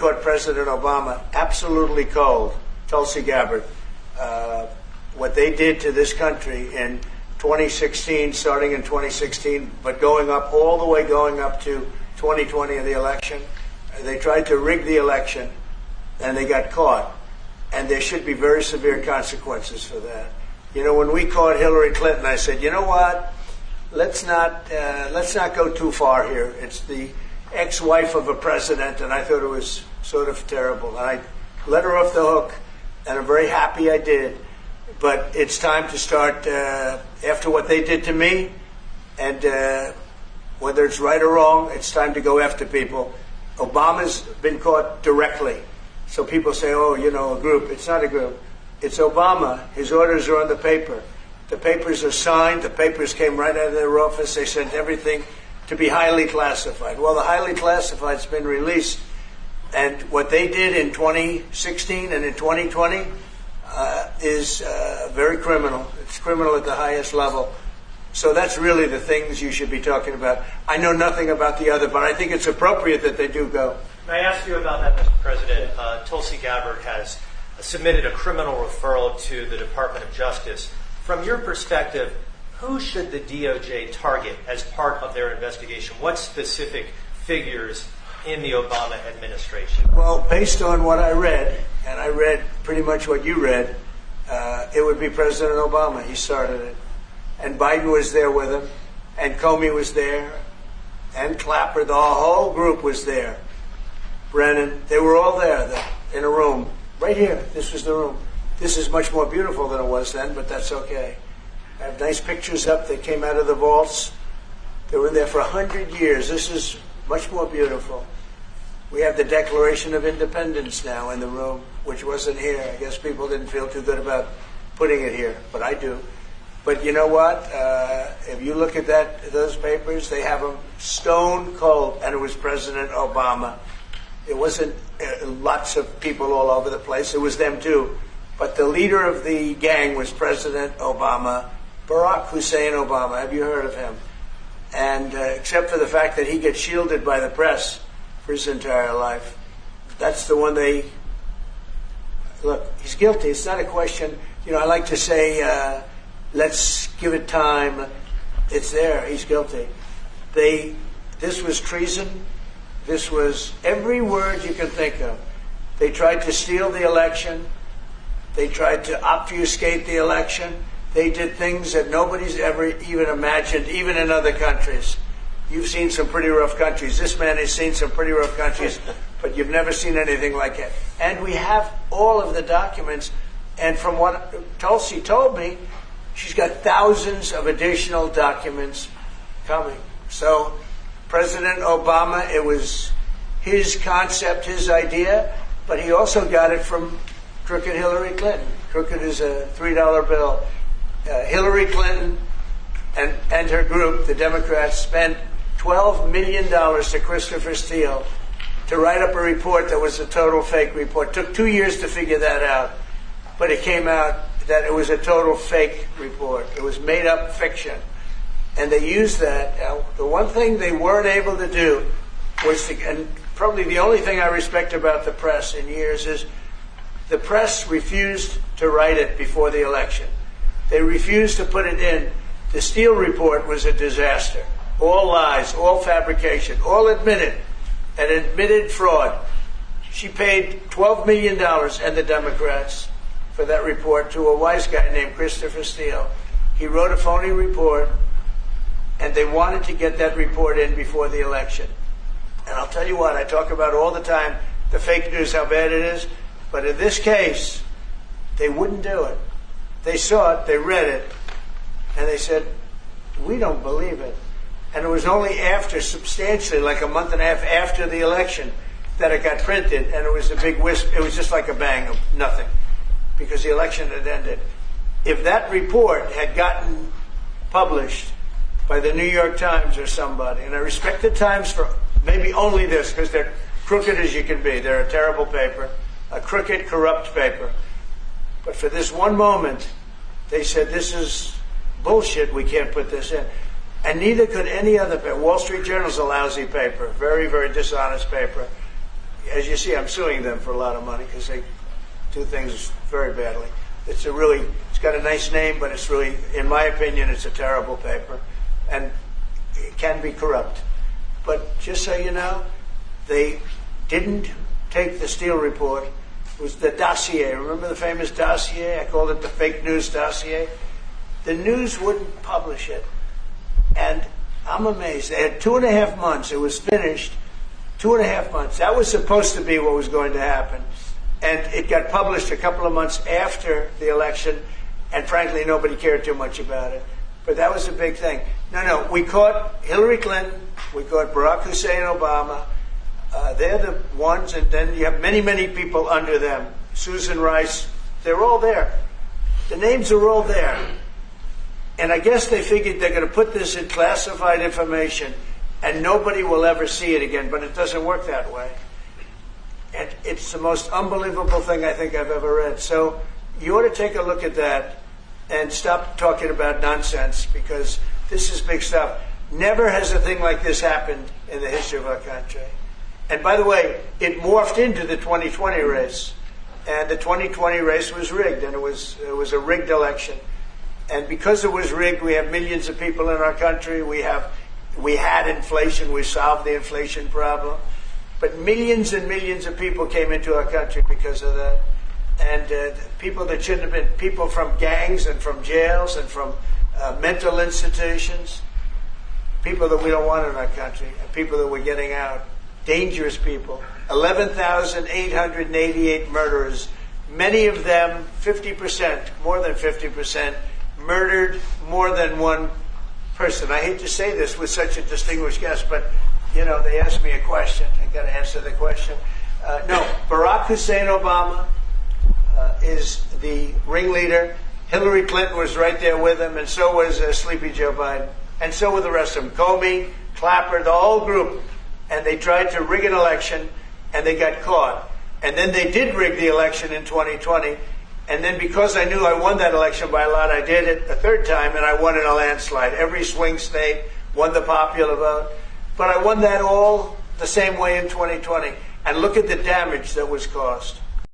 caught President Obama absolutely cold, Tulsi Gabbard. What they did to this country in 2016, starting in 2016, but going up all the way going up to 2020 in the election. They tried to rig the election, and they got caught. And there should be very severe consequences for that. You know, when we caught Hillary Clinton, I said, you know what? Let's not go too far here. It's the ex-wife of a president, and I thought it was sort of terrible. And I let her off the hook, and I'm very happy I did. But it's time to start, after what they did to me, and whether it's right or wrong, it's time to go after people. Obama's been caught directly. So people say, oh, you know, a group. It's not a group. It's Obama. His orders are on the paper. The papers are signed. The papers came right out of their office. They sent everything to be highly classified. Well, the highly classified's been released. And what they did in 2016 and in 2020 is very criminal. It's criminal at the highest level. So that's really the things you should be talking about. I know nothing about the other, but I think it's appropriate that they do go. May I ask you about that, Mr. President? Tulsi Gabbard has submitted a criminal referral to the Department of Justice. From your perspective, who should the DOJ target as part of their investigation? What specific figures in the Obama administration? Well, based on what I read, and I read pretty much what you read, it would be President Obama. He started it. And Biden was there with him, and Comey was there, and Clapper. The whole group was there. Brennan, they were all there in a room. Right here, this was the room. This is much more beautiful than it was then, but that's okay. I have nice pictures up that came out of the vaults. They were in there for 100 years. This is much more beautiful. We have the Declaration of Independence now in the room, which wasn't here. I guess people didn't feel too good about putting it here, but I do. But you know what? If you look at those papers, they have them stone cold, and it was President Obama. It wasn't lots of people all over the place. It was them too. But the leader of the gang was President Obama, Barack Hussein Obama. Have you heard of him? And except for the fact that he gets shielded by the press for his entire life, that's the one they... Look, he's guilty. It's not a question... You know, I like to say... let's give it time. It's there. He's guilty. This was treason. This was every word you can think of. They tried to steal the election. They tried to obfuscate the election. They did things that nobody's ever even imagined, even in other countries. You've seen some pretty rough countries. This man has seen some pretty rough countries, but you've never seen anything like it. And we have all of the documents. And from what Tulsi told me, she's got thousands of additional documents coming. So President Obama, it was his concept, his idea, but he also got it from crooked Hillary Clinton. Crooked is a $3 bill. Hillary Clinton and her group, the Democrats, spent $12 million to Christopher Steele to write up a report that was a total fake report. Took 2 years to figure that out, but it came out that it was a total fake report. It was made up fiction. And they used that. Now, the one thing they weren't able to do was and probably the only thing I respect about the press in years is the press refused to write it before the election. They refused to put it in. The Steele report was a disaster. All lies, all fabrication, all admitted, and admitted fraud. She paid $12 million, and the Democrats, for that report to a wise guy named Christopher Steele. He wrote a phony report, and they wanted to get that report in before the election. And I'll tell you what, I talk about all the time, the fake news, how bad it is. But in this case, they wouldn't do it. They saw it, they read it, and they said, we don't believe it. And it was only after, substantially, like a month and a half after the election, that it got printed, and it was a big wisp. It was just like a bang of nothing, because the election had ended. If that report had gotten published by the New York Times or somebody, and I respect the Times for maybe only this, because they're crooked as you can be. They're a terrible paper, a crooked, corrupt paper. But for this one moment, they said, this is bullshit, we can't put this in. And neither could any other paper. Wall Street Journal's a lousy paper, very, very dishonest paper. as you see, I'm suing them for a lot of money because they do things very badly. It's got a nice name, but it's really, in my opinion, it's a terrible paper, and it can be corrupt. But just so you know, they didn't take the Steele report. It was the dossier. Remember the famous dossier? I called it the fake news dossier. The news wouldn't publish it. And I'm amazed. They had 2.5 months. It was finished. 2.5 months. That was supposed to be what was going to happen. And it got published a couple of months after the election. And frankly, nobody cared too much about it. But that was a big thing. No. We caught Hillary Clinton. We caught Barack Hussein Obama. They're the ones. And then you have many, many people under them. Susan Rice. They're all there. The names are all there. And I guess they figured they're going to put this in classified information and nobody will ever see it again. But it doesn't work that way. And it's the most unbelievable thing I think I've ever read. So you ought to take a look at that and stop talking about nonsense, because this is big stuff. Never has a thing like this happened in the history of our country. And by the way, it morphed into the 2020 race. And the 2020 race was rigged, and it was a rigged election. And because it was rigged, we have millions of people in our country. We had inflation. We solved the inflation problem. But millions and millions of people came into our country because of that. And people that shouldn't have been, people from gangs and from jails and from mental institutions, people that we don't want in our country, and people that we're getting out, dangerous people. 11,888 murderers, many of them, 50%, more than 50%, murdered more than one person. I hate to say this with such a distinguished guest, but, you know, they asked me a question. I got to answer the question. No, Barack Hussein Obama is the ringleader. Hillary Clinton was right there with him, and so was Sleepy Joe Biden. And so were the rest of them. Comey, Clapper, the whole group. And they tried to rig an election, and they got caught. And then they did rig the election in 2020. And then because I knew I won that election by a lot, I did it a third time, and I won in a landslide. Every swing state won the popular vote. But I won that all the same way in 2020. And look at the damage that was caused.